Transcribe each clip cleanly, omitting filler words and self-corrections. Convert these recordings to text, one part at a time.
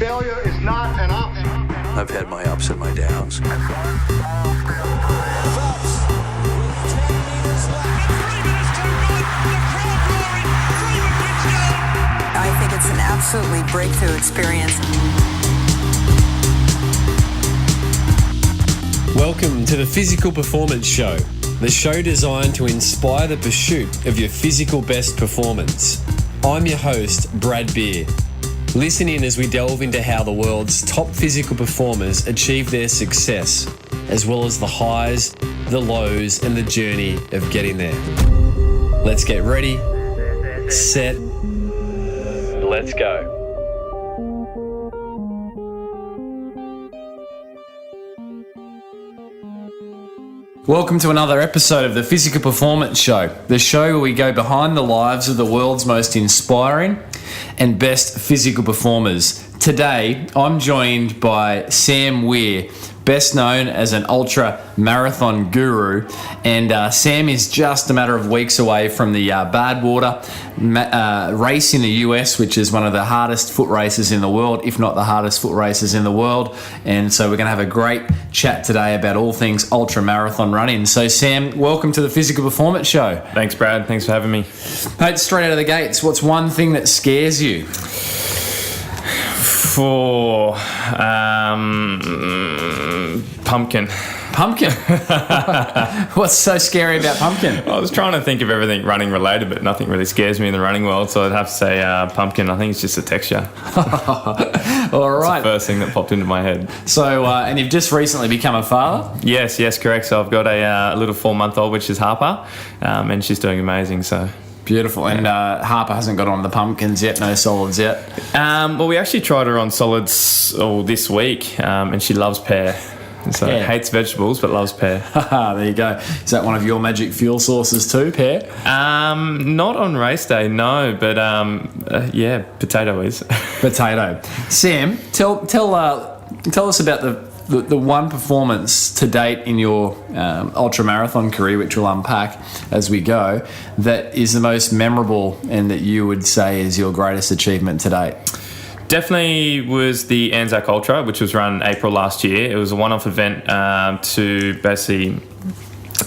Failure is not an option. I've had my ups and my downs. Phelps with 10 meters left. 3 minutes too good. The crowd roaring. Freeman wins gold. I think it's an absolutely breakthrough experience. Welcome to the Physical Performance Show, the show designed to inspire the pursuit of your physical best performance. I'm your host, Brad Beer. Listen in as we delve into how the world's top physical performers achieve their success, as well as the highs, the lows, and the journey of getting there. Let's get ready, set, let's go. Welcome to another episode of the Physical Performance Show, the show where we go behind the lives of the world's most inspiring and best physical performers. Today, I'm joined by Sam Weir, best known as an ultra marathon guru, and Sam is just a matter of weeks away from the Badwater race in the US, which is one of the hardest foot races in the world, if not the hardest foot races in the world. And so we're going to have a great chat today about all things ultra marathon running. So Sam, welcome to the Physical Performance Show. Thanks, Brad. Thanks for having me. Hey, straight out of the gates, what's one thing that scares you? For pumpkin. Pumpkin? What's so scary about pumpkin? I was trying to think of everything running related, but nothing really scares me in the running world, so I'd have to say pumpkin. I think it's just the texture. All right. That's the first thing that popped into my head. So, and you've just recently become a father? Yes, correct. So I've got a little 4-month-old, which is Harper, and she's doing amazing, so... Beautiful. And Harper hasn't got on the pumpkins yet, no solids yet? Well, we actually tried her on solids this week, and she loves pear. So hates vegetables, but loves pear. There you go. Is that one of your magic fuel sources too, pear? Not on race day, no, but potato is. Potato. Sam, tell us about the one performance to date in your ultra marathon career, which we'll unpack as we go, that is the most memorable and that you would say is your greatest achievement to date. Definitely was the Anzac Ultra, which was run April last year. It was a one-off event to basically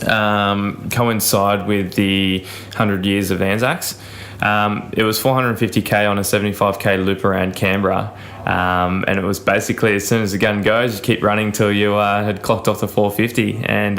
coincide with the 100 years of Anzacs. It was 450k on a 75k loop around Canberra, and it was basically as soon as the gun goes, you keep running till you had clocked off the 450. And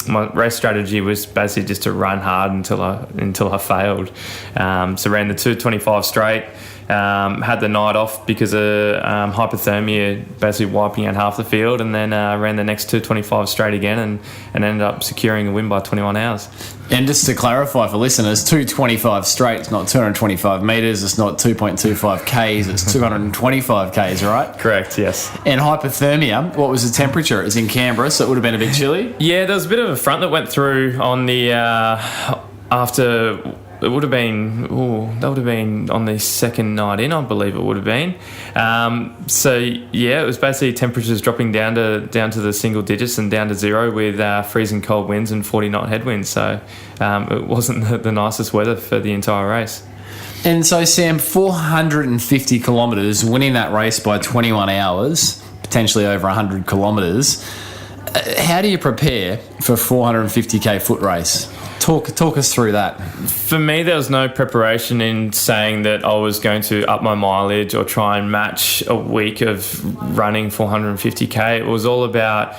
my race strategy was basically just to run hard until I failed. So ran the 225 straight. Had the night off because of hypothermia, basically wiping out half the field, and then ran the next 225 straight again and ended up securing a win by 21 hours. And just to clarify for listeners, 225 straight, it's not 225 metres, it's not 2.25 Ks, it's 225 Ks, right? Correct, yes. And hypothermia, what was the temperature? It was in Canberra, so it would have been a bit chilly? Yeah, there was a bit of a front that went through on the after... It would have been, that would have been on the second night in, I believe it would have been. It was basically temperatures dropping down to the single digits and down to zero with freezing cold winds and 40-knot headwinds. So it wasn't the nicest weather for the entire race. And so, Sam, 450 kilometres, winning that race by 21 hours, potentially over 100 kilometres. How do you prepare for a 450k foot race? Talk us through that. For me, there was no preparation in saying that I was going to up my mileage or try and match a week of running 450k. It was all about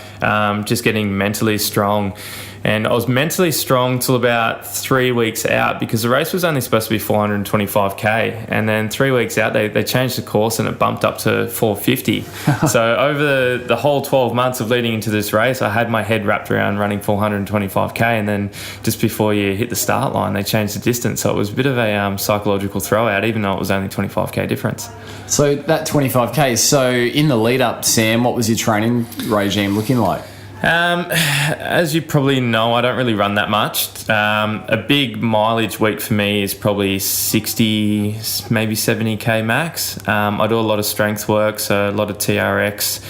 just getting mentally strong. And I was mentally strong till about 3 weeks out because the race was only supposed to be 425k. And then 3 weeks out, they changed the course and it bumped up to 450. So over the whole 12 months of leading into this race, I had my head wrapped around running 425k. And then just before you hit the start line, they changed the distance. So it was a bit of a psychological throwout, even though it was only 25k difference. So that 25k, so in the lead up, Sam, what was your training regime looking like? As you probably know, I don't really run that much. A big mileage week for me is probably 60, maybe 70k max. I do a lot of strength work, so a lot of TRX,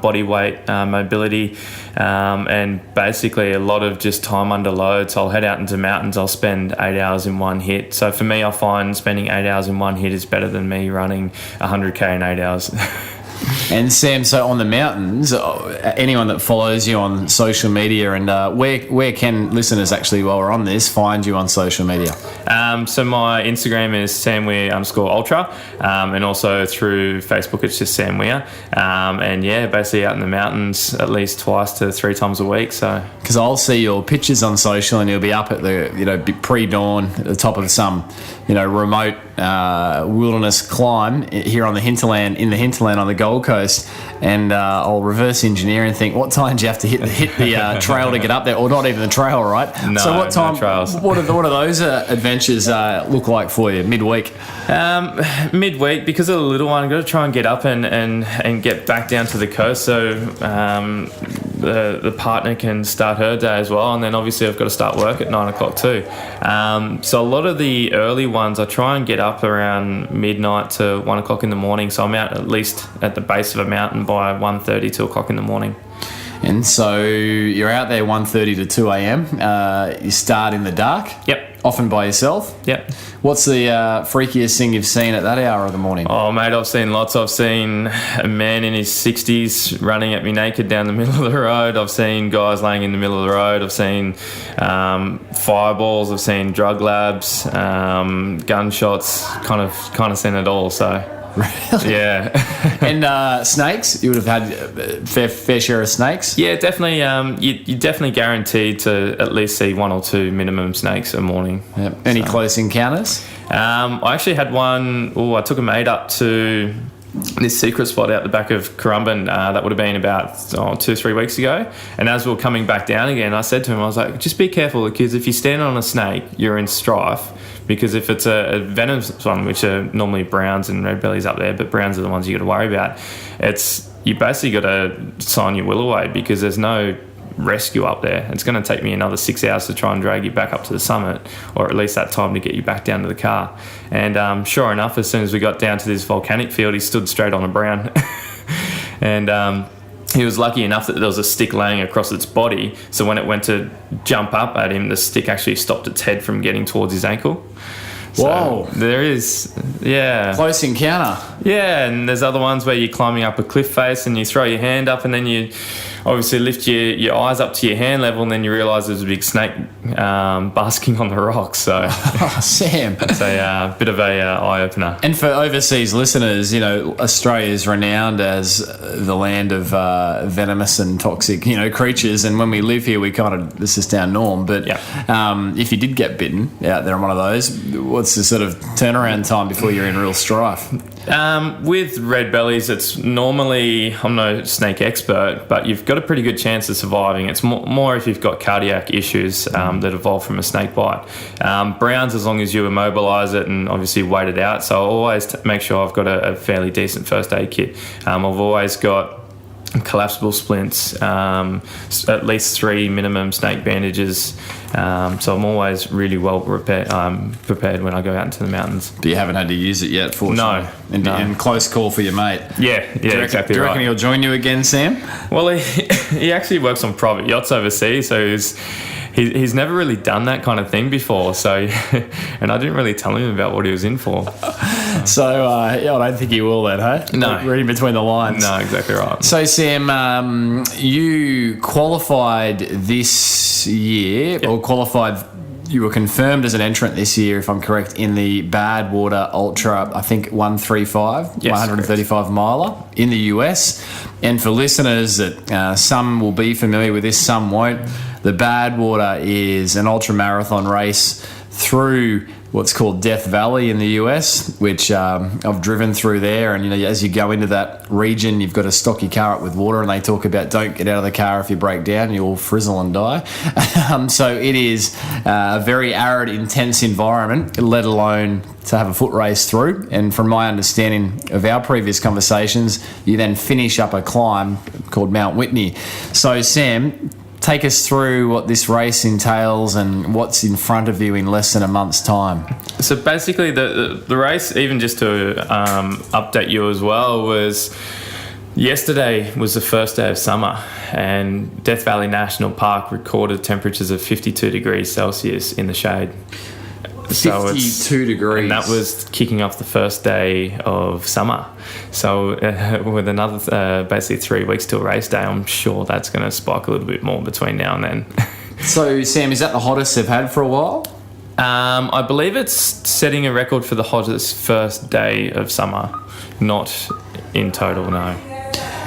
body weight, mobility, and basically a lot of just time under load. So I'll head out into mountains, I'll spend 8 hours in one hit. So for me, I find spending 8 hours in one hit is better than me running 100k in 8 hours. And Sam, so on the mountains, anyone that follows you on social media, and where can listeners actually, while we're on this, find you on social media? So my Instagram is samweir_ultra, and also through Facebook it's just Sam Weir. And yeah, basically out in the mountains at least 2 to 3 times a week. So because I'll see your pictures on social, and you'll be up at the pre-dawn at the top of some remote wilderness climb here on the hinterland on the Gold Coast, and I'll reverse engineer and think, what time do you have to hit the trail to get up there, or not even the trail, right? No, so what time? No trails. What are those adventures look like for you midweek? Midweek, because of the little one, I've got to try and get up and get back down to the coast, so the partner can start her day as well, and then obviously I've got to start work at 9 o'clock too. So a lot of the early ones I try and get up around midnight to 1 o'clock in the morning, so I'm out at least at the base of a mountain by 1:30, 2 o'clock in the morning. And so you're out there 1:30 to 2 a.m. You start in the dark. Yep. Often by yourself. Yep. What's the freakiest thing you've seen at that hour of the morning? Oh, mate, I've seen lots. I've seen a man in his 60s running at me naked down the middle of the road. I've seen guys laying in the middle of the road. I've seen fireballs. I've seen drug labs, gunshots. Kind of seen it all. So. Really? Yeah. And snakes? You would have had fair share of snakes? Yeah, definitely. You're definitely guaranteed to at least see 1 or 2 minimum snakes a morning. Yep. Any close encounters? I actually had one. I took a mate up to this secret spot out the back of Currumbin. That would have been about 2-3 weeks ago. And as we were coming back down again, I said to him, I was like, just be careful, because if you stand on a snake, you're in strife. Because if it's a venomous one, which are normally browns and red bellies up there, but browns are the ones you got to worry about, you basically got to sign your will away, because there's no rescue up there. It's going to take me another 6 hours to try and drag you back up to the summit, or at least that time to get you back down to the car. And sure enough, as soon as we got down to this volcanic field, he stood straight on a brown. And he was lucky enough that there was a stick laying across its body, so when it went to jump up at him, the stick actually stopped its head from getting towards his ankle. So whoa. There is, yeah. Close encounter. Yeah, and there's other ones where you're climbing up a cliff face and you throw your hand up, and then you obviously lift your eyes up to your hand level, and then you realise there's a big snake basking on the rocks. So, oh, Sam. It's a bit of a eye-opener. And for overseas listeners, Australia is renowned as the land of venomous and toxic, creatures. And when we live here, this is our norm. But if you did get bitten out there on one of those, what's the sort of turnaround time before you're in real strife? With red bellies, it's normally, I'm no snake expert, but you've got a pretty good chance of surviving. It's more if you've got cardiac issues that evolve from a snake bite. Browns, as long as you immobilise it and obviously wait it out. So I'll always make sure I've got a fairly decent first aid kit. I've always got collapsible splints, at least 3 minimum snake bandages. So I'm always really well prepared when I go out into the mountains. But you haven't had to use it yet, fortunately. No. And close call for your mate. Yeah, exactly. Do you reckon he'll join you again, Sam? Well, he actually works on private yachts overseas, so he's never really done that kind of thing before. So, and I didn't really tell him about what he was in for. So, I don't think he will then, hey? No. Reading between the lines. No, exactly right. So, Sam, you qualified this year, or you were confirmed as an entrant this year, if I'm correct, in the Badwater Ultra, I think 135, 135 miler in the US. And for listeners that some will be familiar with this, some won't, the Badwater is an ultra marathon race through what's called Death Valley in the US, which I've driven through there. And, as you go into that region, you've got to stock your car up with water, and they talk about don't get out of the car if you break down, you'll frizzle and die. So it is a very arid, intense environment, let alone to have a foot race through. And from my understanding of our previous conversations, you then finish up a climb called Mount Whitney. So, Sam, take us through what this race entails and what's in front of you in less than a month's time. So basically the race, even just to update you as well, was yesterday was the first day of summer, and Death Valley National Park recorded temperatures of 52 degrees Celsius in the shade. 52 degrees. And that was kicking off the first day of summer. So with another basically 3 weeks till race day, I'm sure that's going to spike a little bit more between now and then. So, Sam, is that the hottest they've had for a while? I believe it's setting a record for the hottest first day of summer, not in total, no.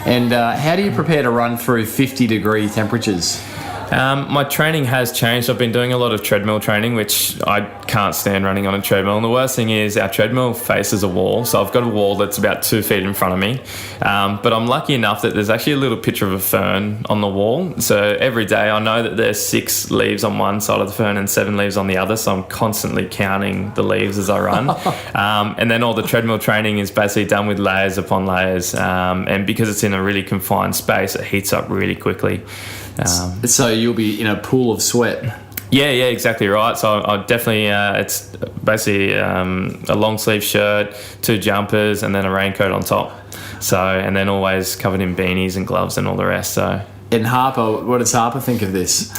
And how do you prepare to run through 50-degree temperatures? My training has changed. I've been doing a lot of treadmill training, which I can't stand running on a treadmill. And the worst thing is our treadmill faces a wall. So I've got a wall that's about 2 feet in front of me. But I'm lucky enough that there's actually a little picture of a fern on the wall. So every day I know that there's 6 leaves on one side of the fern and 7 leaves on the other. So I'm constantly counting the leaves as I run. And then all the treadmill training is basically done with layers upon layers. And because it's in a really confined space, it heats up really quickly. So you'll be in a pool of sweat. Yeah, exactly right. So I definitely, it's basically a long sleeve shirt, 2 jumpers, and then a raincoat on top. So, and then always covered in beanies and gloves and all the rest. So. And Harper, what does Harper think of this?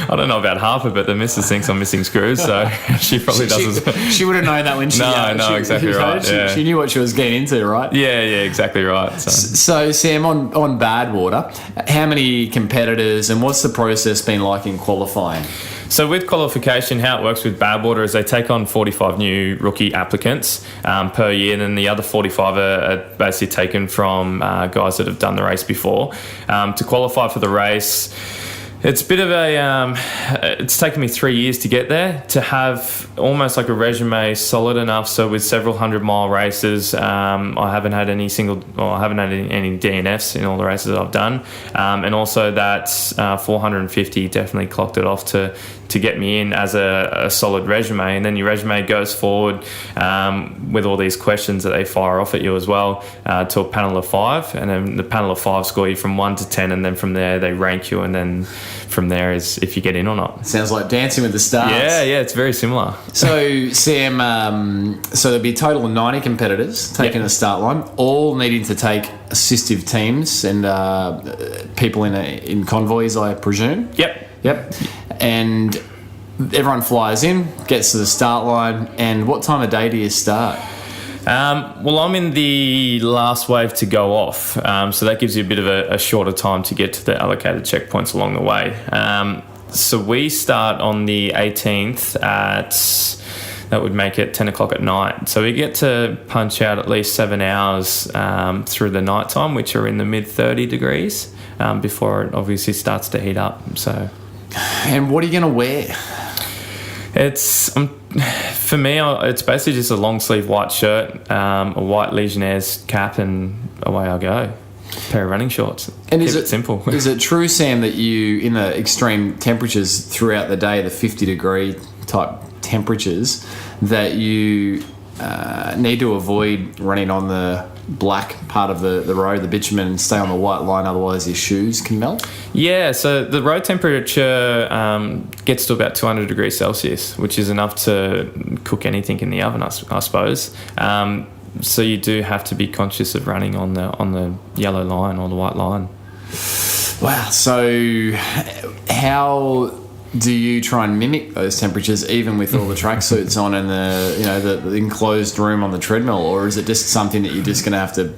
I don't know about Harper, but the missus thinks I'm missing screws, so she probably doesn't. She would have known that when she... exactly right. She knew what she was getting into, right? Yeah, exactly right. So Sam, on Badwater, how many competitors and what's the process been like in qualifying? So with qualification, how it works with Badwater is they take on 45 new rookie applicants per year, and then the other 45 are basically taken from guys that have done the race before. To qualify for the race, it's a bit of a... it's taken me 3 years to get there, to have almost like a resume solid enough. So with several 100-mile races, I haven't had any DNFs in all the races I've done. And also that 450 definitely clocked it off to get me in as a solid resume. And then your resume goes forward with all these questions that they fire off at you as well to a panel of 5. And then the panel of 5 score you from 1 to 10, and then from there they rank you, and then from there is if you get in or not. Sounds like Dancing with the Stars. Yeah, it's very similar. So, Sam, so there'll be a total of 90 competitors taking the start line, all needing to take assistive teams and people in convoys, I presume? Yep. And everyone flies in, gets to the start line, and what time of day do you start? Well, I'm in the last wave to go off, so that gives you a bit of a shorter time to get to the allocated checkpoints along the way. So we start on the 18th that would make it 10 o'clock at night. So we get to punch out at least 7 hours through the night time, which are in the mid 30 degrees, before it obviously starts to heat up. So. And what are you going to wear? It's for me, it's basically just a long sleeve white shirt, a white Legionnaires cap, and away I go. A pair of running shorts. And Keep it simple. Is it true, Sam, that you, in the extreme temperatures throughout the day, the 50-degree type temperatures, that you need to avoid running on the black part of the road, the bitumen, and stay on the white line, otherwise your shoes can melt? Yeah, so the road temperature gets to about 200 degrees Celsius, which is enough to cook anything in the oven, I suppose. So you do have to be conscious of running on the yellow line or the white line. Wow, so how do you try and mimic those temperatures even with all the tracksuits on and the enclosed room on the treadmill, or is it just something that you're just going to have to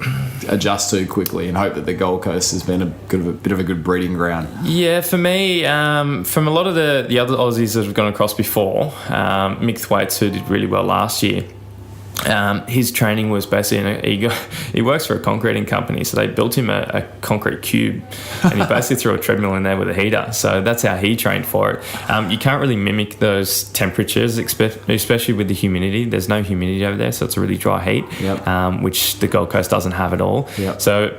adjust to quickly and hope that the Gold Coast has been a bit of a good breeding ground? Yeah, for me, from a lot of the other Aussies that have gone across before, mixed weights who did really well last year, his training was basically he works for a concreting company, so they built him a concrete cube, and he basically threw a treadmill in there with a heater. So that's how he trained for it. You can't really mimic those temperatures, especially with the humidity. There's no humidity over there, so it's a really dry heat, which the Gold Coast doesn't have at all. So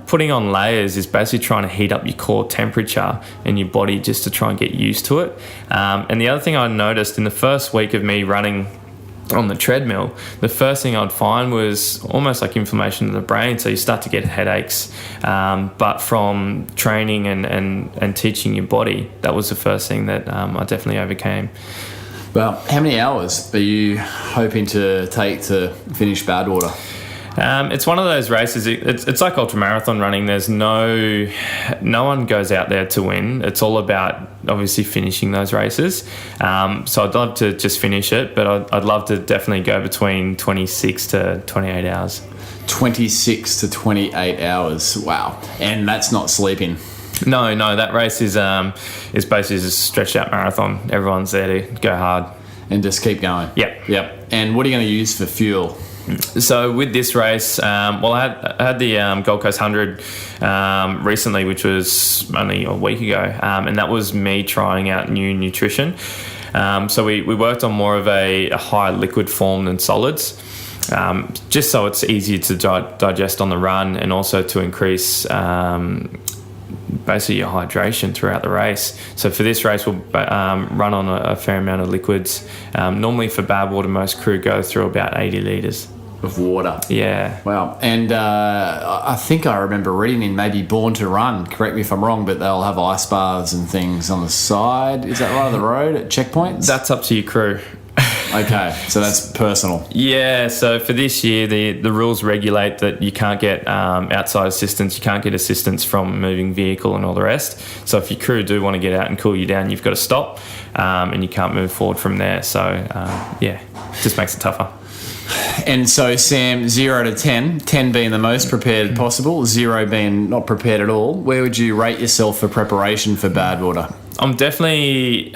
putting on layers is basically trying to heat up your core temperature in your body just to try and get used to it. And the other thing I noticed in the first week of me running on the treadmill, the first thing I'd find was almost like inflammation in the brain. So you start to get headaches. But from training and teaching your body, that was the first thing that I definitely overcame. Well, how many hours are you hoping to take to finish Badwater? It's one of those races. It's like ultramarathon running. There's no one goes out there to win. It's all about obviously finishing those races. So I'd love to just finish it, but I'd love to definitely go between 26 to 28 hours. 26 to 28 hours. Wow. And that's not sleeping. No, that race is basically just a stretched out marathon. Everyone's there to go hard. And just keep going. Yep. And what are you going to use for fuel? So with this race, I had the Gold Coast 100 recently, which was only a week ago, and that was me trying out new nutrition. So we worked on more of a high liquid form than solids, just so it's easier to digest on the run, and also to increase basically your hydration throughout the race. So for this race, we'll run on a fair amount of liquids. Normally for Badwater, most crew go through about 80 litres. Of water. Yeah. Wow. And I think I remember reading in maybe Born to Run, correct me if I'm wrong, but they'll have ice baths and things on the side. Is that right on the road at checkpoints? That's up to your crew. Okay, so that's personal. Yeah, so for this year, the rules regulate that you can't get outside assistance, you can't get assistance from a moving vehicle and all the rest. So if your crew do want to get out and cool you down, you've got to stop, and you can't move forward from there. So, it just makes it tougher. And so, Sam, 0 to 10, 10 being the most prepared possible, 0 being not prepared at all, where would you rate yourself for preparation for Badwater? I'm definitely...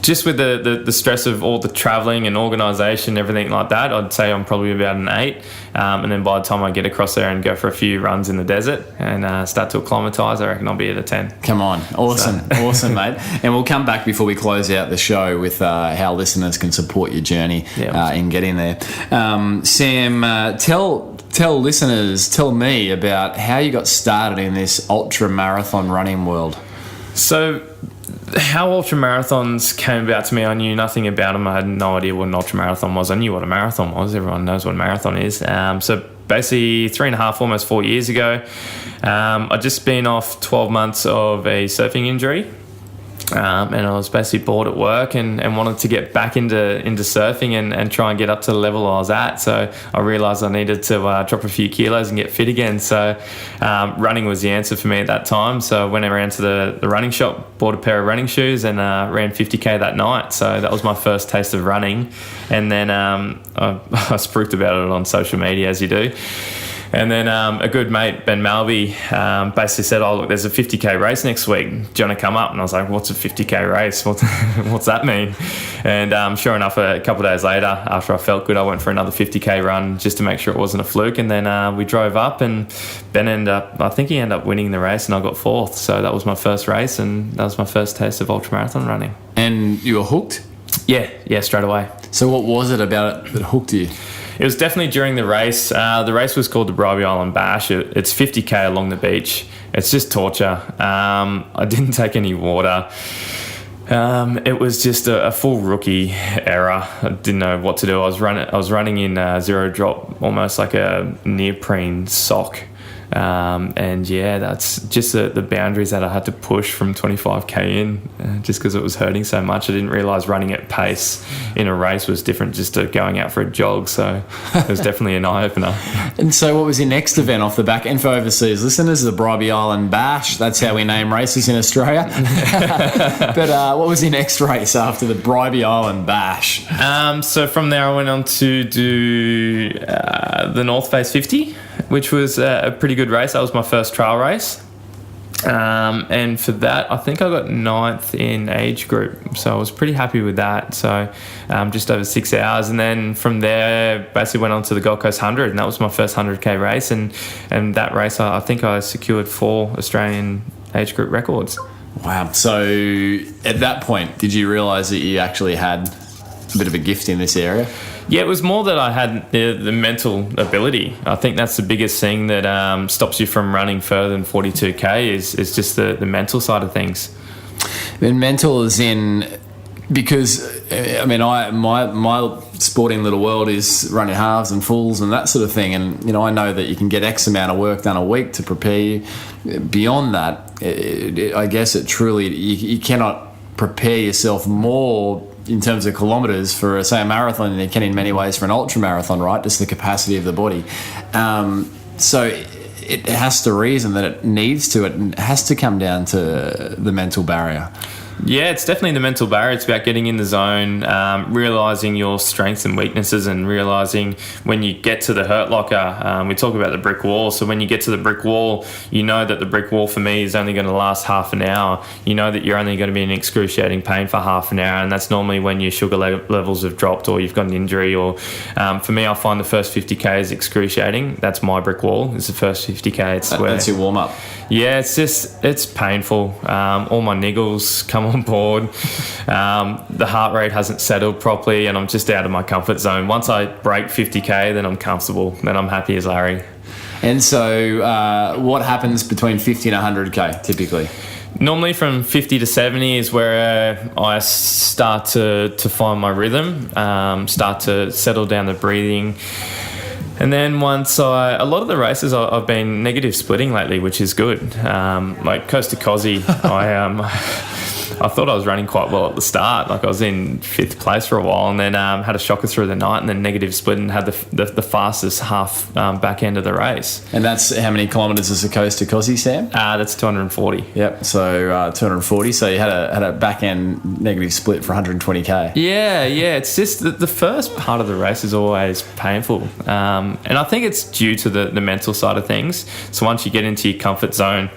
Just with the stress of all the travelling and organisation, everything like that, I'd say I'm probably about an 8. And then by the time I get across there and go for a few runs in the desert and start to acclimatise, I reckon I'll be at a 10. Come on. Awesome. Awesome, mate. And we'll come back before we close out the show with how listeners can support your journey in getting there. Sam, tell listeners, tell me about how you got started in this ultra marathon running world. So... how ultramarathons came about to me, I knew nothing about them. I had no idea what an ultramarathon was. I knew what a marathon was. Everyone knows what a marathon is. So basically 3.5, almost 4 years ago, I'd just been off 12 months of a surfing injury. And I was basically bored at work and wanted to get back into surfing and try and get up to the level I was at. So I realised I needed to drop a few kilos and get fit again. So running was the answer for me at that time. So I went around to the running shop, bought a pair of running shoes and ran 50k that night. So that was my first taste of running. And then I spruiked about it on social media, as you do. And then a good mate, Ben Malby, basically said, oh, look, there's a 50k race next week. Do you want to come up? And I was like, what's a 50k race? What's that mean? And sure enough, a couple of days later, after I felt good, I went for another 50k run just to make sure it wasn't a fluke. And then we drove up and Ben ended up winning the race and I got 4th. So that was my first race and that was my first taste of ultramarathon running. And you were hooked? Yeah, straight away. So what was it about it that hooked you? It was definitely during the race. The race was called the Bribie Island Bash. It's 50k along the beach. It's just torture. I didn't take any water. It was just a full rookie error. I didn't know what to do. I was running in zero drop, almost like a neoprene sock. And that's just the boundaries that I had to push from 25k in, just because it was hurting so much. I didn't realise running at pace in a race was different just to going out for a jog, so it was definitely an eye-opener. And so what was your next event off the back? And for overseas listeners, the Bribie Island Bash, that's how we name races in Australia. But what was your next race after the Bribie Island Bash? So from there I went on to do the North Face 50, which was a pretty good race. That was my first trail race. And for that, I think I got 9th in age group. So I was pretty happy with that. So just over 6 hours. And then from there, basically went on to the Gold Coast 100. And that was my first 100K race. And that race, I think I secured 4 Australian age group records. Wow. So at that point, did you realise that you actually had a bit of a gift in this area? Yeah, it was more that I had the mental ability. I think that's the biggest thing that stops you from running further than 42K is just the mental side of things. And mental is in, because, I mean, my sporting little world is running halves and fulls and that sort of thing. And, you know, I know that you can get X amount of work done a week to prepare you. Beyond that, I guess it truly, you cannot prepare yourself more in terms of kilometres for, say, a marathon than you can in many ways for an ultra marathon, right? Just the capacity of the body. So it has to reason that it has to come down to the mental barrier. Yeah, it's definitely the mental barrier. It's about getting in the zone, realising your strengths and weaknesses, and realising when you get to the hurt locker, we talk about the brick wall. So when you get to the brick wall, you know that the brick wall for me is only going to last half an hour. You know that you're only going to be in excruciating pain for half an hour, and that's normally when your sugar levels have dropped or you've got an injury. Or for me, I find the first 50K is excruciating. That's my brick wall. It's the first 50K. That's your warm-up. Yeah, it's painful. All my niggles come on board. The heart rate hasn't settled properly, and I'm just out of my comfort zone. Once I break 50K, then I'm comfortable. Then I'm happy as Larry. And so what happens between 50 and 100K typically? Normally from 50 to 70 is where I start to find my rhythm, start to settle down the breathing. And then a lot of the races I've been negative splitting lately, which is good. Like Coast to Cozzy, I thought I was running quite well at the start. Like I was in 5th place for a while, and then had a shocker through the night, and then negative split and had the fastest half back end of the race. And that's how many kilometres is the Coast to Cozzy, Sam? That's 240. Yep. So 240. So you had a back end negative split for 120K. Yeah. It's just the first part of the race is always painful, and I think it's due to the mental side of things. So once you get into your comfort zone,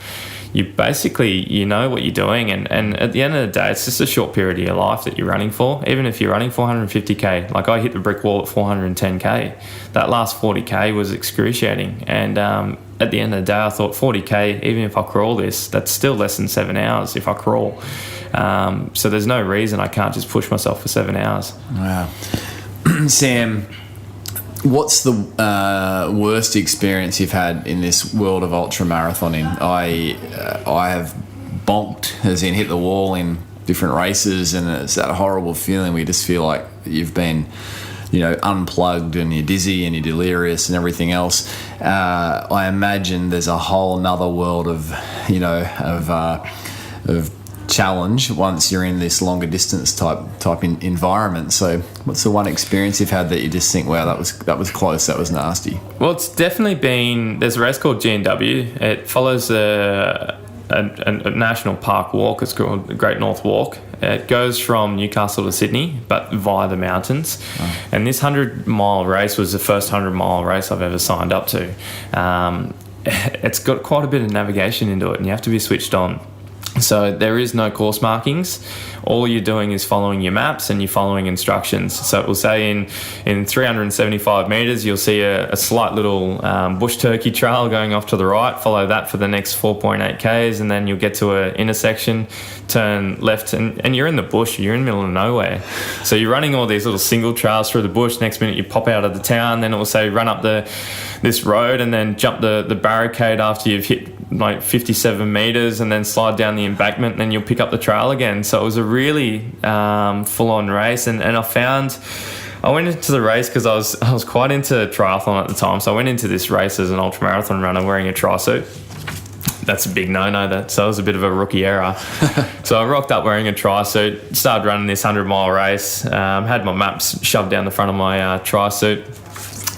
you know what you're doing, and at the end of the day, it's just a short period of your life that you're running for. Even if you're running 450K, like I hit the brick wall at 410K, that last 40K was excruciating, and at the end of the day, I thought 40K, even if I crawl this, that's still less than 7 hours if I crawl. So there's no reason I can't just push myself for 7 hours. Wow. Sam, what's the worst experience you've had in this world of ultra marathoning? I have bonked, as in hit the wall in different races, and it's that horrible feeling where you just feel like you've been, unplugged, and you're dizzy and you're delirious and everything else. I imagine there's a whole nother world of challenge once you're in this longer distance type environment. So what's the one experience you've had that you just think, wow, that was close, that was nasty? Well, it's definitely been, there's a race called G&W. It follows a national park walk. It's called the Great North Walk. It goes from Newcastle to Sydney, but via the mountains. Oh. And this 100-mile race was the first 100-mile race I've ever signed up to. It's got quite a bit of navigation into it, and you have to be switched on. So there is no course markings. All you're doing is following your maps and you're following instructions. So it will say in 375 metres, you'll see a slight little bush turkey trail going off to the right. Follow that for the next 4.8 Ks, and then you'll get to an intersection, turn left, and you're in the bush. You're in the middle of nowhere. So you're running all these little single trails through the bush. Next minute you pop out of the town. Then it will say run up this road and then jump the barricade after you've hit like 57 metres, and then slide down the embankment, and then you'll pick up the trail again. So it was a really full-on race, and I went into the race because I was quite into triathlon at the time. So I went into this race as an ultramarathon runner wearing a tri-suit. That's a big no-no. So it was a bit of a rookie error. So I rocked up wearing a tri-suit, started running this 100-mile race, had my maps shoved down the front of my tri-suit.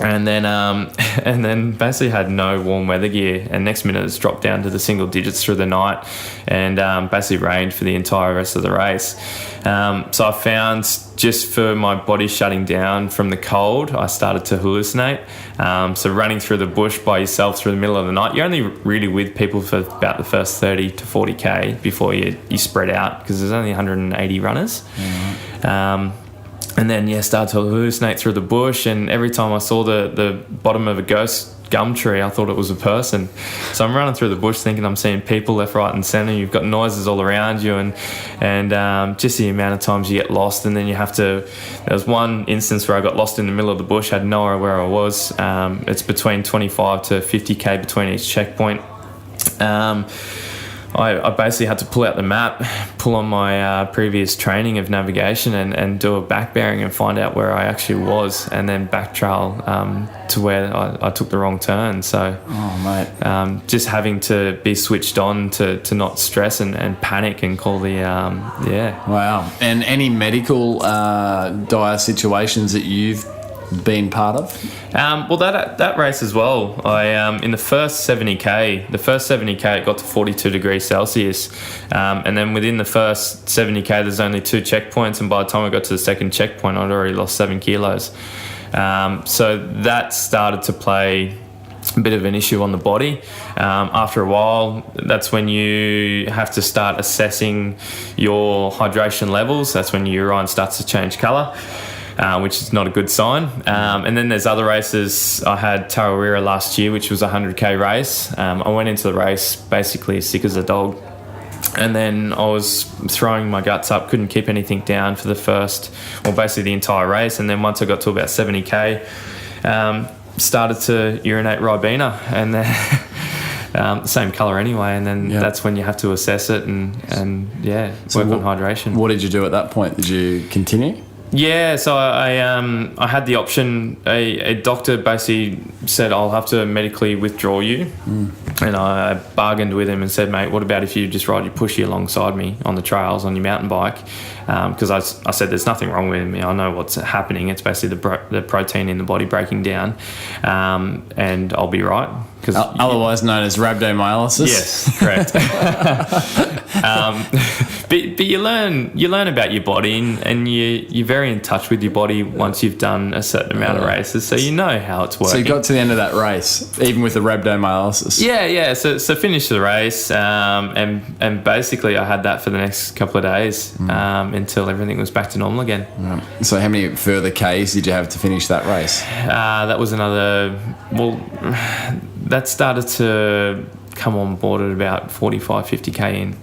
And then basically had no warm weather gear, and next minute it's dropped down to the single digits through the night, and basically rained for the entire rest of the race. So I found just for my body shutting down from the cold, I started to hallucinate. So running through the bush by yourself through the middle of the night, you're only really with people for about the first 30 to 40k before you spread out, because there's only 180 runners. And then, started to hallucinate through the bush, and every time I saw the bottom of a ghost gum tree, I thought it was a person. So I'm running through the bush thinking I'm seeing people left, right and centre. You've got noises all around you, and just the amount of times you get lost, and then you have to... There was one instance where I got lost in the middle of the bush, had no idea where I was. It's between 25 to 50k between each checkpoint. I basically had to pull out the map, pull on my previous training of navigation, and do a back bearing and find out where I actually was, and then back trail to where I took the wrong turn. So, just having to be switched on to not stress and panic and call the Wow. And any medical dire situations that you've been part of? Well, that race as well, I in the first 70k it got to 42 degrees Celsius, and then within the first 70k there's only 2 checkpoints, and by the time I got to the second checkpoint I'd already lost 7 kilos. So that started to play a bit of an issue on the body. After a while, that's when you have to start assessing your hydration levels. That's when your urine starts to change colour. Which is not a good sign. And then there's other races. I had Weir last year, which was a 100k race. I went into the race basically as sick as a dog. And then I was throwing my guts up, couldn't keep anything down for basically the entire race. And then once I got to about 70k, started to urinate Ribena, and then same colour anyway, and then that's when you have to assess it and work on hydration. What did you do at that point? Did you continue? Yeah, so I had the option. A doctor basically said, I'll have to medically withdraw you. And I bargained with him and said, mate, what about if you just ride your pushy alongside me on the trails on your mountain bike? Because I said there's nothing wrong with me. I know what's happening. It's basically the protein in the body breaking down, and I'll be right. Otherwise known as rhabdomyolysis. Yes, correct. But you learn about your body, and you're very in touch with your body once you've done a certain amount of races, so you know how it's working. So you got to the end of that race, even with the rhabdomyolysis. Yeah. So finished the race, and basically I had that for the next couple of days until everything was back to normal again. Right. So how many further Ks did you have to finish that race? That was another. Well, that started to come on board at about 45, 50k in.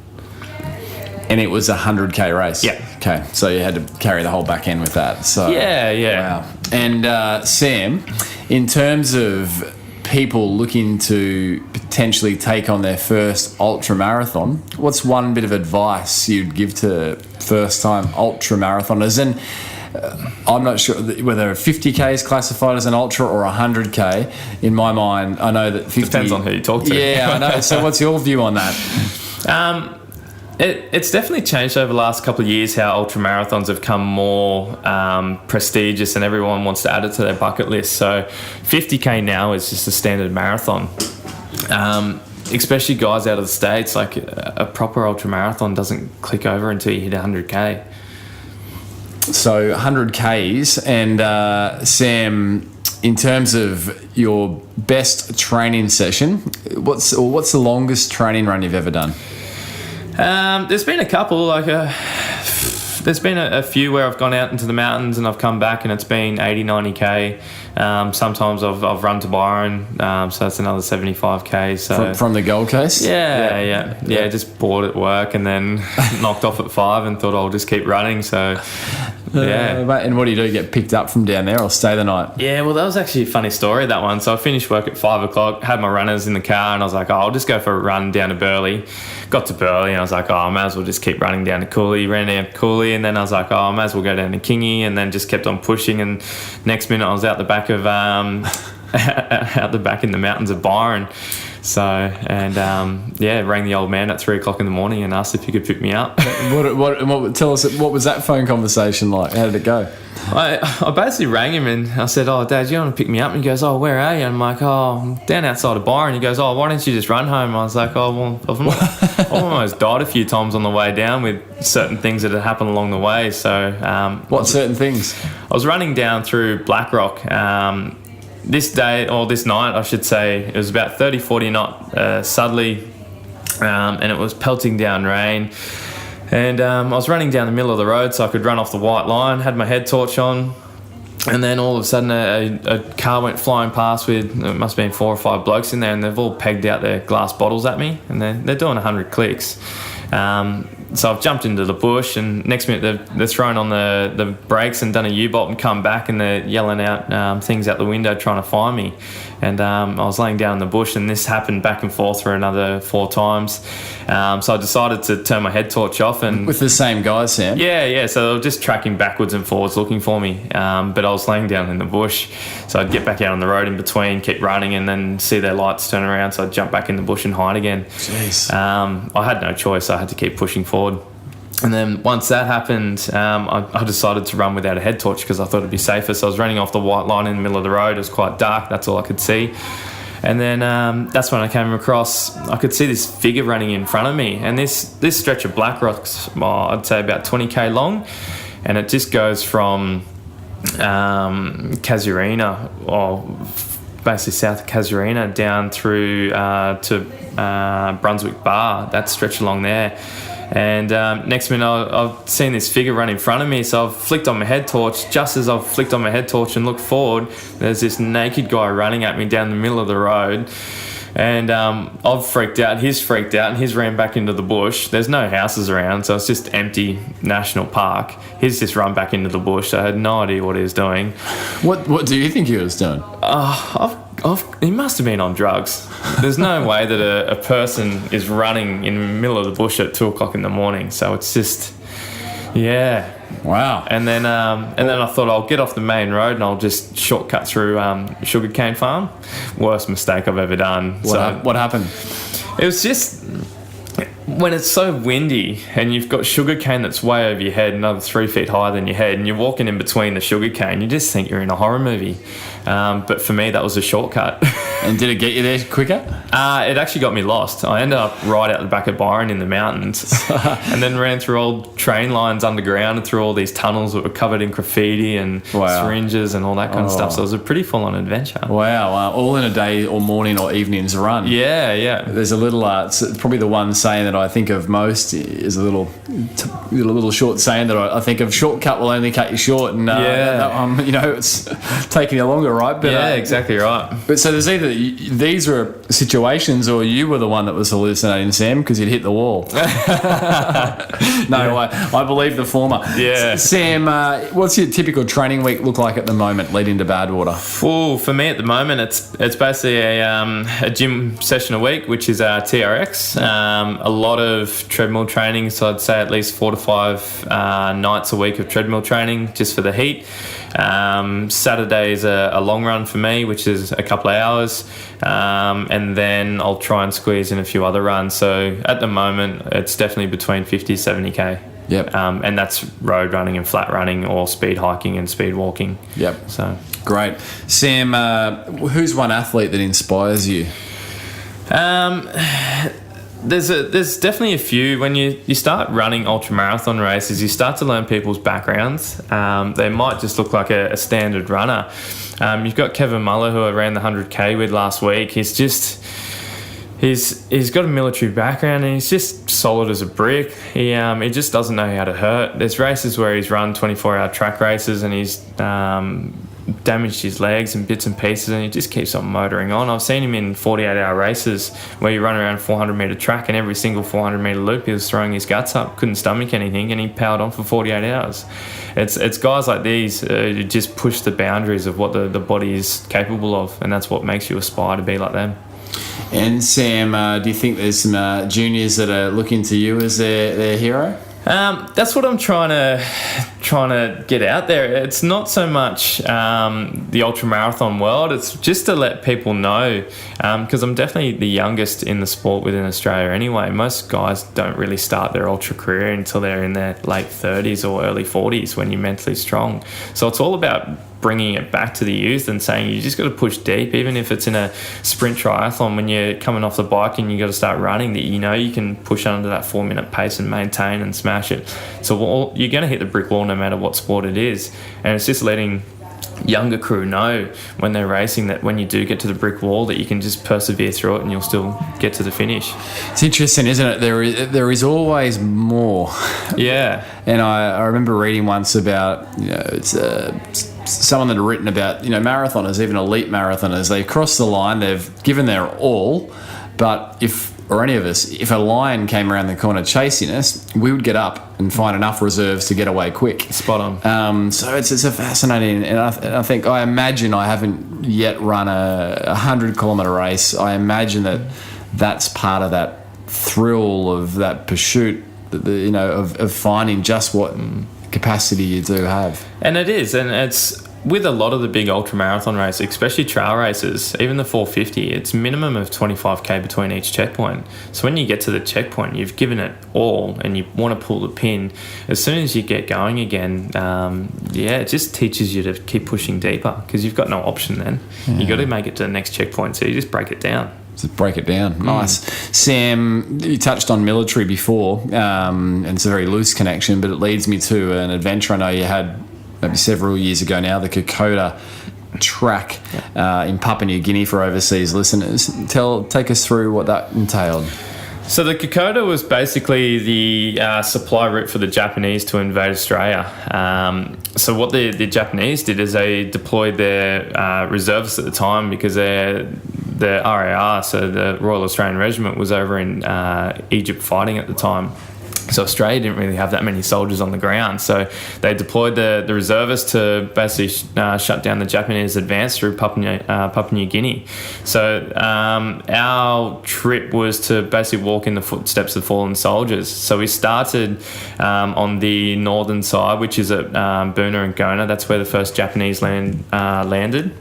And it was a 100k race? Yeah. Okay, so you had to carry the whole back end with that. So Yeah. Wow. And Sam, in terms of people looking to potentially take on their first ultra marathon, what's one bit of advice you'd give to first-time ultra marathoners? And I'm not sure whether 50k is classified as an ultra or 100k. In my mind, I know that 50... Depends on who you talk to. Yeah, I know. So what's your view on that? It's definitely changed over the last couple of years how ultra marathons have come more prestigious, and everyone wants to add it to their bucket list. So 50k now is just a standard marathon. Especially guys out of the States, like a proper ultra marathon doesn't click over until you hit 100k. So 100Ks, and Sam, in terms of your best training session, what's the longest training run you've ever done? There's been a couple, there's been a few where I've gone out into the mountains and I've come back and it's been 80, 90k. Sometimes I've run to Byron, so that's another 75k. So from the Gold Coast? Yeah. Just bored at work and then knocked off at 5 and thought I'll just keep running. So and what do you do? Get picked up from down there or stay the night? Yeah, well, that was actually a funny story, that one. So I finished work at 5 o'clock, had my runners in the car, and I was like, I'll just go for a run down to Burleigh. Got to Burleigh and I was like, I might as well just keep running down to Cooley. Ran down to Cooley, and then I was like, I might as well go down to Kingy, and then just kept on pushing, and next minute I was out the back of out the back in the mountains of Byron. So, and rang the old man at 3 o'clock in the morning and asked if he could pick me up. Tell us, what was that phone conversation like? How did it go? I basically rang him and I said, "Oh, Dad, you want to pick me up?" And he goes, "Oh, where are you?" And I'm like, "Oh, I'm down outside a bar." And he goes, "Oh, why don't you just run home?" I was like, "Oh, well, I've almost died a few times on the way down with certain things that had happened along the way." So, what certain things? I was running down through Blackrock. This night, I should say, it was about 30, 40 knot southerly, and it was pelting down rain. And I was running down the middle of the road so I could run off the white line, had my head torch on, and then all of a sudden a car went flying past with, it must have been 4 or 5 blokes in there, and they've all pegged out their glass bottles at me, and they're doing 100 clicks. So I've jumped into the bush, and next minute they're thrown on the brakes and done a U-bolt and come back, and they're yelling out things out the window trying to find me. And I was laying down in the bush, and this happened back and forth for another 4 times. So I decided to turn my head torch off. And with the same guys, Sam? Yeah. So they were just tracking backwards and forwards looking for me. But I was laying down in the bush. So I'd get back out on the road in between, keep running, and then see their lights turn around. So I'd jump back in the bush and hide again. Jeez. I had no choice. I had to keep pushing forward. And then once that happened, I decided to run without a head torch because I thought it'd be safer. So I was running off the white line in the middle of the road. It was quite dark. That's all I could see. And then that's when I came across, I could see this figure running in front of me. And this stretch of black rock's, I'd say about 20k long. And it just goes from Casuarina, or basically south of Casuarina, down through to Brunswick Bar, that stretch along there. And next minute, I've seen this figure run in front of me, so I've flicked on my head torch. Just as I've flicked on my head torch and looked forward, there's this naked guy running at me down the middle of the road. And I've freaked out, he's freaked out, and he's ran back into the bush. There's no houses around, so it's just empty national park. He's just run back into the bush, so I had no idea what he was doing. What do you think he was doing? He must have been on drugs. There's no way that a person is running in the middle of the bush at 2 o'clock in the morning. So it's just, yeah. Wow. And then I thought I'll get off the main road and I'll just shortcut through sugarcane farm. Worst mistake I've ever done. What happened? It was just, when it's so windy and you've got sugarcane that's way over your head, another 3 feet higher than your head, and you're walking in between the sugarcane, you just think you're in a horror movie. But for me, that was a shortcut. And did it get you there quicker? It actually got me lost. I ended up right out the back of Byron in the mountains and then ran through old train lines underground and through all these tunnels that were covered in graffiti and syringes and all that kind of stuff. So it was a pretty full-on adventure. Wow. All in a day or morning or evening's run. Yeah. There's a little, it's probably the one saying that I think of most is a little short saying that I think of: shortcut will only cut you short. And it's taking you longer, right? But, exactly right. But so there's either these were situations, or you were the one that was hallucinating, Sam, because you'd hit the wall. I believe the former. Yeah. Sam, what's your typical training week look like at the moment, leading to Badwater? For me at the moment, it's basically a gym session a week, which is TRX. A lot of treadmill training, so I'd say at least 4 to 5 nights a week of treadmill training just for the heat. Saturday is a long run for me, which is a couple of hours, and then I'll try and squeeze in a few other runs. So at the moment, it's definitely between 50 to 70k. Yep. And that's road running and flat running, or speed hiking and speed walking. Yep. So great. Sam, who's one athlete that inspires you? There's definitely a few. When you start running ultramarathon races, you start to learn people's backgrounds. They might just look like a standard runner. You've got Kevin Muller, who I ran the 100k with last week. He's got a military background and he's just solid as a brick. He just doesn't know how to hurt. There's races where he's run 24-hour track races and he's damaged his legs and bits and pieces, and he just keeps on motoring on. I've seen him in 48-hour races where you run around a 400-metre track, and every single 400-metre loop he was throwing his guts up, couldn't stomach anything, and he powered on for 48 hours. It's guys like these who just push the boundaries of what the body is capable of, and that's what makes you aspire to be like them. And Sam, do you think there's some juniors that are looking to you as their hero? That's what I'm trying to get out there. It's not so much the ultramarathon world. It's just to let people know, because I'm definitely the youngest in the sport within Australia anyway. Most guys don't really start their ultra career until they're in their late 30s or early 40s when you're mentally strong. So it's all about bringing it back to the youth and saying you just got to push deep, even if it's in a sprint triathlon when you're coming off the bike and you got to start running, that you can push under that 4-minute pace and maintain and smash it. So you're going to hit the brick wall no matter what sport it is, and it's just letting younger crew know when they're racing that when you do get to the brick wall that you can just persevere through it and you'll still get to the finish. It's interesting, isn't it? There is always more. Yeah. And I remember reading once about, it's someone that had written about, marathoners, even elite marathoners. They cross the line, they've given their all, but if any of us, if a lion came around the corner chasing us, we would get up and find enough reserves to get away quick. Spot on. So it's a fascinating, and I imagine I haven't yet run a 100-kilometre race. I imagine that's part of that thrill of that pursuit, of finding just what capacity you do have. And it is, and it's with a lot of the big ultramarathon races, especially trail races, even the 450, it's minimum of 25k between each checkpoint. So when you get to the checkpoint, you've given it all and you want to pull the pin. As soon as you get going again, it just teaches you to keep pushing deeper because you've got no option then. Yeah. You've got to make it to the next checkpoint, so you just break it down. Just break it down. Nice. Sam, you touched on military before, and it's a very loose connection, but it leads me to an adventure I know you had maybe several years ago now, the Kokoda track in Papua New Guinea for overseas listeners. Take us through what that entailed. So the Kokoda was basically the supply route for the Japanese to invade Australia. So what the Japanese did is they deployed their reservists at the time because the RAR, so the Royal Australian Regiment, was over in Egypt fighting at the time. So Australia didn't really have that many soldiers on the ground. So they deployed the reservists to basically shut down the Japanese advance through Papua New Guinea. So our trip was to basically walk in the footsteps of fallen soldiers. So we started on the northern side, which is at Buna and Gona. That's where the first Japanese landed.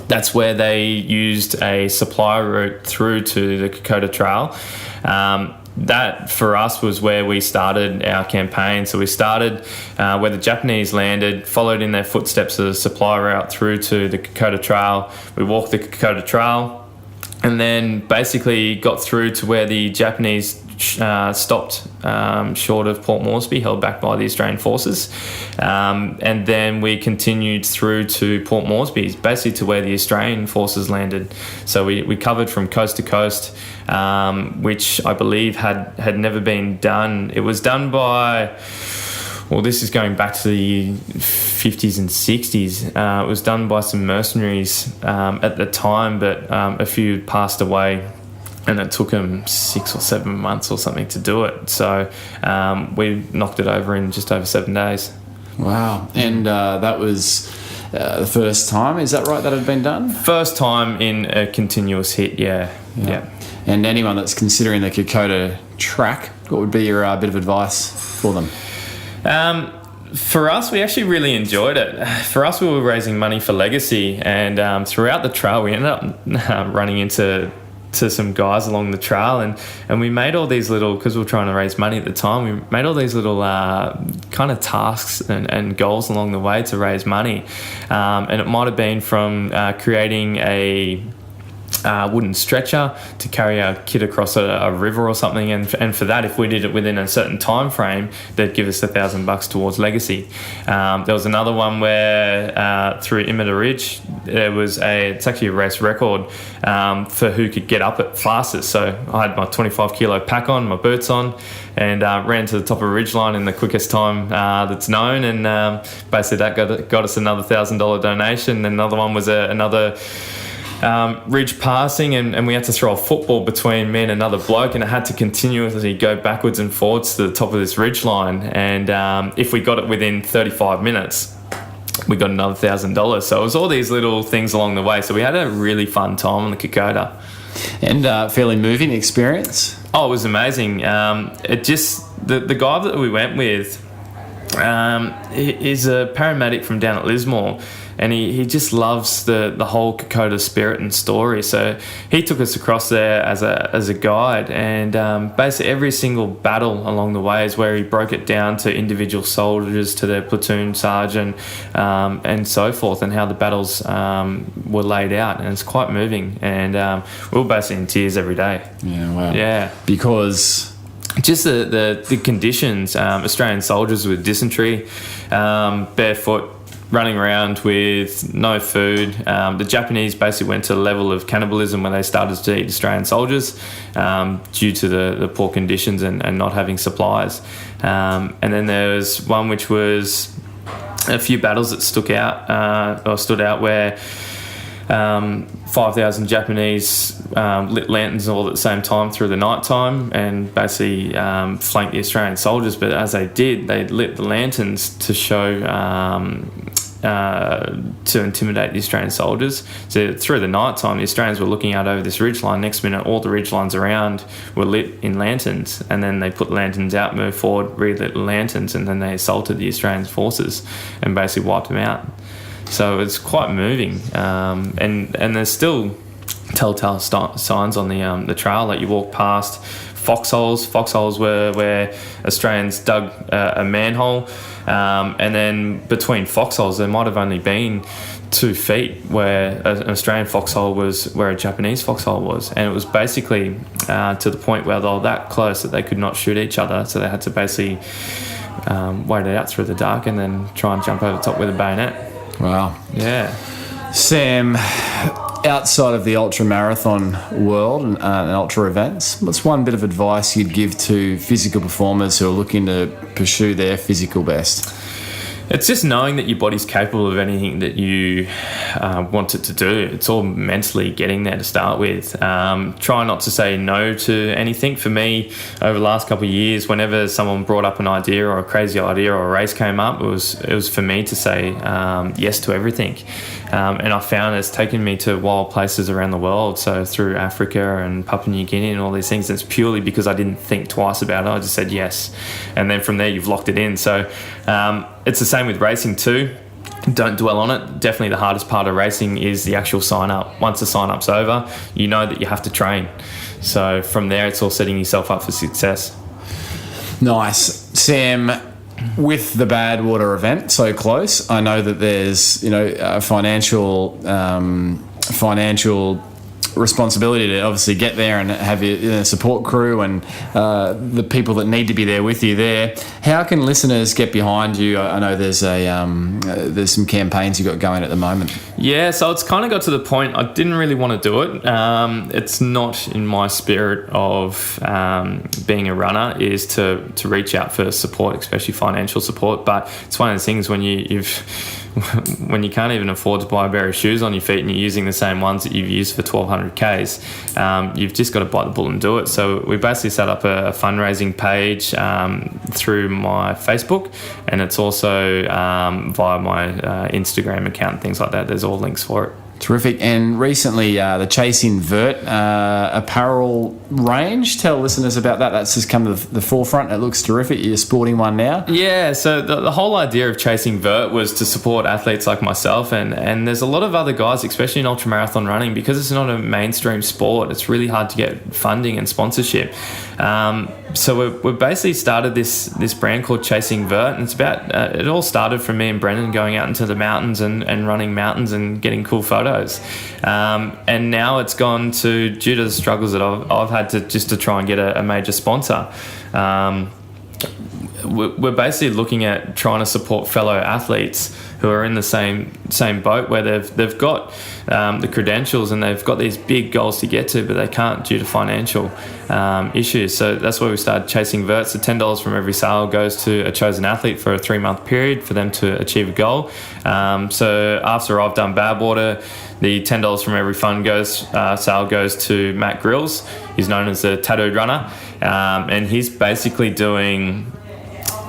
That's where they used a supply route through to the Kokoda Trail. That for us was where we started our campaign. So we started where the Japanese landed, followed in their footsteps of the supply route through to the Kokoda Trail. We walked the Kokoda Trail and then basically got through to where the Japanese stopped short of Port Moresby, held back by the Australian forces. And then we continued through to Port Moresby, basically to where the Australian forces landed. So we covered from coast to coast, which I believe had never been done. It was done by... Well, this is going back to the 50s and 60s. It was done by some mercenaries at the time, but a few passed away. And it took them 6 or 7 months or something to do it. So we knocked it over in just over 7 days. Wow. And that was the first time, is that right, that had been done? First time in a continuous hit, yeah. And anyone that's considering the Kokoda track, what would be your bit of advice for them? For us, we actually really enjoyed it. For us, we were raising money for legacy. And throughout the trail, we ended up running into some guys along the trail, and we made all these little, because we were trying to raise money at the time, we made all these little kind of tasks and goals along the way to raise money. And it might have been from creating a wooden stretcher to carry our kit across a river or something, and for that, if we did it within a certain time frame, they'd give us $1,000 towards legacy. There was another one where through Imita Ridge, it's actually a race record for who could get up it fastest. So I had my 25 kilo pack on, my boots on, and ran to the top of a ridgeline in the quickest time that's known, and basically that got us another $1,000 donation. And another one was another ridge passing, and we had to throw a football between me and another bloke, and it had to continuously go backwards and forwards to the top of this ridge line. And if we got it within 35 minutes, we got another $1,000. So it was all these little things along the way. So we had a really fun time on the Kokoda. And fairly moving experience? Oh, it was amazing. It just the guy that we went with is a paramedic from down at Lismore, and he just loves the whole Kokoda spirit and story. So he took us across there as a guide, and basically every single battle along the way is where he broke it down to individual soldiers, to their platoon sergeant, and so forth, and how the battles were laid out. And it's quite moving, and we were basically in tears every day. Yeah, wow. Yeah. Because just the conditions, Australian soldiers with dysentery, barefoot, running around with no food. The Japanese basically went to the level of cannibalism where they started to eat Australian soldiers due to the poor conditions and not having supplies. And then there was one which was a few battles that stood out where 5,000 Japanese lit lanterns all at the same time through the night time and basically flanked the Australian soldiers. But as they did, they lit the lanterns to show to intimidate the Australian soldiers. So through the night time, the Australians were looking out over this ridgeline. Next minute, all the ridgelines around were lit in lanterns, and then they put the lanterns out, moved forward, relit the lanterns, and then they assaulted the Australian forces and basically wiped them out. So it's quite moving, and there's still telltale signs on the trail that you walk past. Foxholes were where Australians dug a manhole, and then between foxholes there might have only been 2 feet where an Australian foxhole was where a Japanese foxhole was, and it was basically to the point where they were that close that they could not shoot each other, so they had to basically wait it out through the dark and then try and jump over the top with a bayonet. wow. Yeah. Sam, outside of the ultra marathon world and ultra events, what's one bit of advice you'd give to physical performers who are looking to pursue their physical best? It's just knowing that your body's capable of anything that you want it to do. It's all mentally getting there to start with. Try not to say no to anything. For me, over the last couple of years, whenever someone brought up an idea or a crazy idea or a race came up, it was for me to say yes to everything. And I found it's taken me to wild places around the world, so through Africa and Papua New Guinea and all these things. It's purely because I didn't think twice about it. I just said yes. And then from there, you've locked it in. So it's the same with racing too. Don't dwell on it. Definitely the hardest part of racing is the actual sign up. Once the sign up's over, you know that you have to train. So from there, it's all setting yourself up for success. Nice. Sam, with the Badwater event so close, I know that there's a financial responsibility to obviously get there and have your support crew and the people that need to be there with you there. How can listeners get behind you? I know there's some campaigns you got going at the moment. Yeah, so it's kind of got to the point I didn't really want to do it. It's not in my spirit of being a runner is to reach out for support, especially financial support. But it's one of those things when when you can't even afford to buy a pair of shoes on your feet and you're using the same ones that you've used for 1,200 Ks, you've just got to bite the bullet and do it. So we basically set up a fundraising page through my Facebook, and it's also via my Instagram account and things like that. There's all links for it. Terrific. And recently, the Chasing Vert apparel range. Tell listeners about that. That's just come to the forefront. It looks terrific. You're sporting one now. Yeah, so the whole idea of Chasing Vert was to support athletes like myself, and there's a lot of other guys, especially in ultramarathon running, because it's not a mainstream sport. It's really hard to get funding and sponsorship. So we've basically started this brand called Chasing Vert, and it's about it all started from me and Brendan going out into the mountains and running mountains and getting cool photos. And now it's gone to, due to the struggles that I've had to try and get a major sponsor. We're basically looking at trying to support fellow athletes who are in the same boat, where they've got the credentials and they've got these big goals to get to, but they can't due to financial issues. So that's why we started Chasing Vert. So $10 from every sale goes to a chosen athlete for a 3-month period for them to achieve a goal. So after I've done Badwater, the $10 from every sale goes to Matt Grills. He's known as the Tattooed Runner, and he's basically doing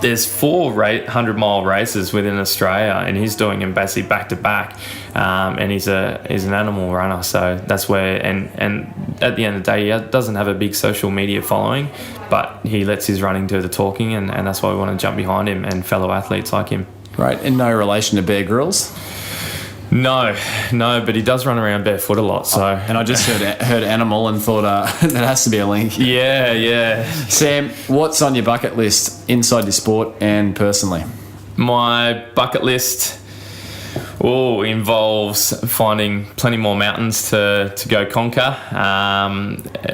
there's 4 100-mile races within Australia, and he's doing them basically back to back. And he's an animal runner, so that's where. And at the end of the day, he doesn't have a big social media following, but he lets his running do the talking, and that's why we want to jump behind him and fellow athletes like him. Right, and no relation to Bear Grylls? No, but he does run around barefoot a lot. So, and I just heard animal and thought that has to be a link. Yeah. Sam, what's on your bucket list inside your sport and personally? My bucket list involves finding plenty more mountains to go conquer.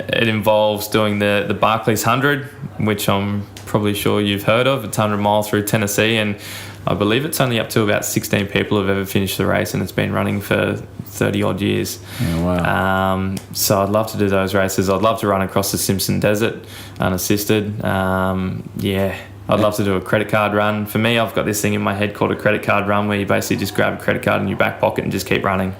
It involves doing the Barclays 100, which I'm probably sure you've heard of. It's 100 miles through Tennessee, and I believe it's only up to about 16 people have ever finished the race, and it's been running for 30 odd years. Oh, wow. So I'd love to do those races. I'd love to run across the Simpson Desert unassisted. I'd love to do a credit card run. For me, I've got this thing in my head called a credit card run, where you basically just grab a credit card in your back pocket and just keep running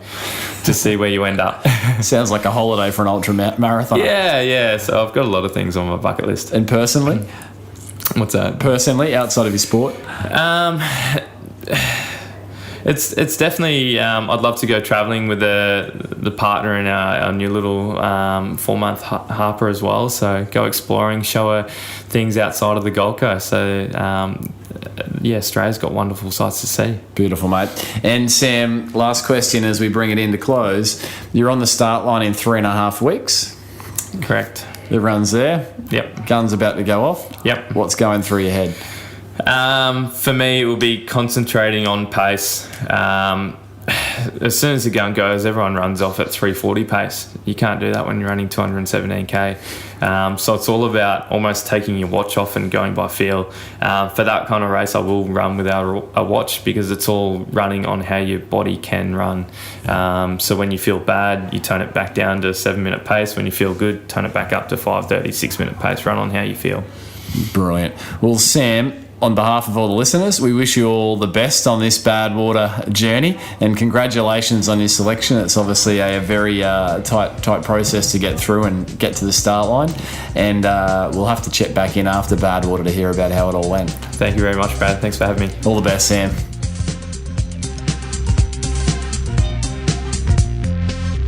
to see where you end up. Sounds like a holiday for an ultra marathon. Yeah. So I've got a lot of things on my bucket list. And personally? What's that? Personally, outside of your sport? It's definitely. I'd love to go travelling with the partner in our new little 4-month Harper as well. So go exploring, show her things outside of the Gold Coast. So Australia's got wonderful sights to see. Beautiful, mate. And Sam, last question as we bring it in to close. You're on the start line in 3.5 weeks. Correct. The run's there. Yep. Gun's about to go off. Yep. What's going through your head? For me, it will be concentrating on pace. As soon as the gun goes, everyone runs off at 3:40 pace. You can't do that when you're running 217k. So it's all about almost taking your watch off and going by feel. For that kind of race, I will run without a watch, because it's all running on how your body can run. So when you feel bad, you turn it back down to 7-minute pace. When you feel good, turn it back up to 5:30, 6-minute pace. Run on how you feel. Brilliant. Well, Sam, on behalf of all the listeners, we wish you all the best on this Badwater journey, and congratulations on your selection. It's obviously a very tight process to get through and get to the start line, and we'll have to check back in after Badwater to hear about how it all went. Thank you very much, Brad. Thanks for having me. All the best, Sam.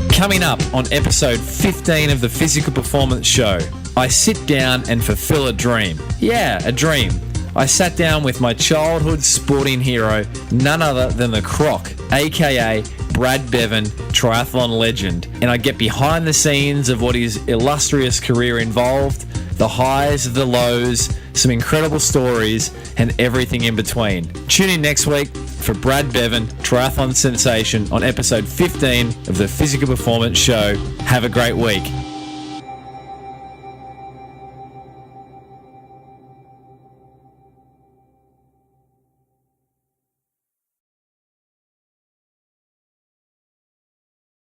Coming up on episode 15 of the Physical Performance Show, I sit down and fulfill a dream. Yeah, a dream. I sat down with my childhood sporting hero, none other than the Croc, aka Brad Bevan, triathlon legend, and I get behind the scenes of what his illustrious career involved, the highs, the lows, some incredible stories, and everything in between. Tune in next week for Brad Bevan, triathlon sensation, on episode 15 of the Physical Performance Show. Have a great week.